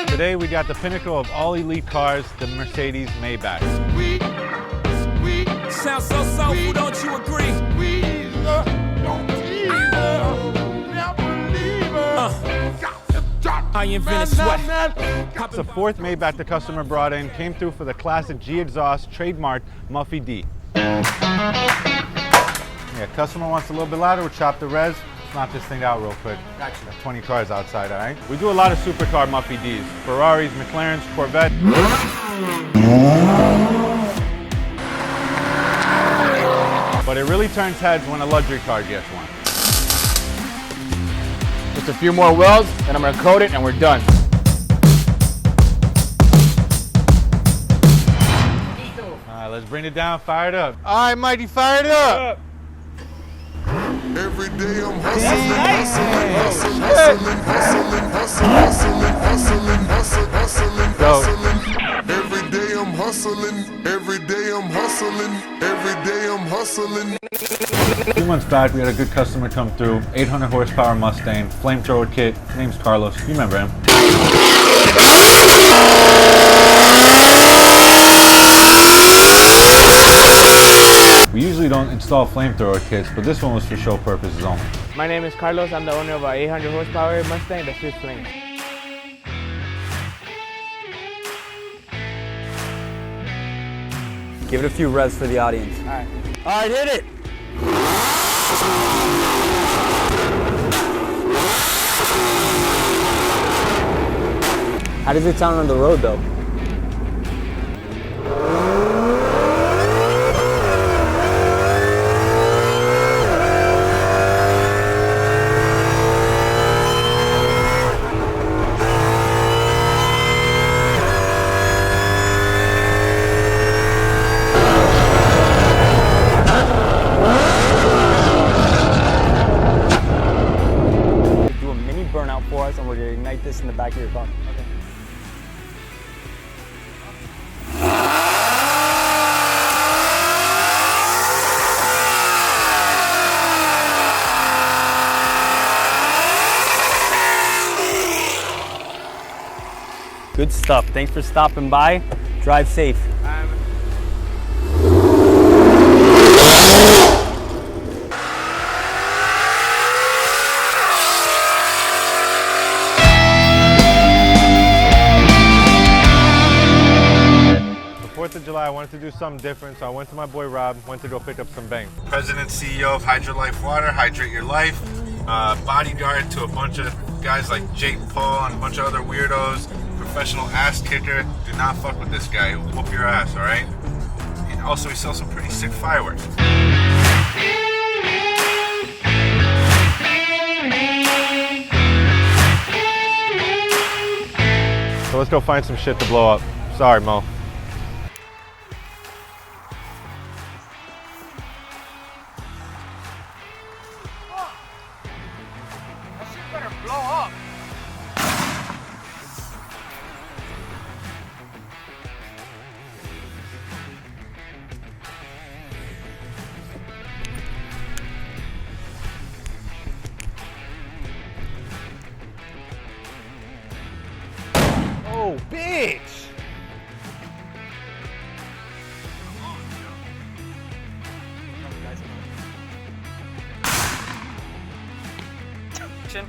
Today we got the pinnacle of all elite cars, the Mercedes Maybach. Sounds so soulful, don't you agree? I invented sweat. It's the fourth Maybach the customer brought in, came through for the classic G exhaust trademark Muffy D. Yeah, customer wants a little bit louder, we'll chop the res. Knock this thing out real quick. Gotcha. Got 20 cars outside, all right? We do a lot of supercar Muffy Ds. Ferraris, McLarens, Corvettes. But it really turns heads when a luxury car gets one. Just a few more welds, then I'm gonna coat it and we're done. All right, let's bring it down, fire it up. All right, Mikey, fire it up. Every day I'm hustling, hustling, hustling, hustling, hustling, hustling, hustling. Every day I'm hustling, every day I'm hustling, every day I'm hustling. 2 months back, we had a good customer come through, 800 horsepower Mustang, flamethrower kit. His name's Carlos. You remember him? We usually don't install flamethrower kits, but this one was for show purposes only. My name is Carlos. I'm the owner of our 800 horsepower Mustang that shoots flames. Give it a few revs for the audience. All right, hit it. How does it sound on the road though? Do a mini burnout for us and we're gonna ignite this in the back of your car. Okay. Good stuff. Thanks for stopping by. Drive safe. The 4th of July, I wanted to do something different, so I went to my boy Rob, went to go pick up some bang. President and CEO of Hydra Life Water, Hydrate Your Life. Bodyguard to a bunch of guys like Jake Paul and a bunch of other weirdos. Professional ass kicker. Do not fuck with this guy. He'll whoop your ass, all right? And also, he sells some pretty sick fireworks. So let's go find some shit to blow up. Sorry, Mo. That shit better blow up. Oh, bitch! Action.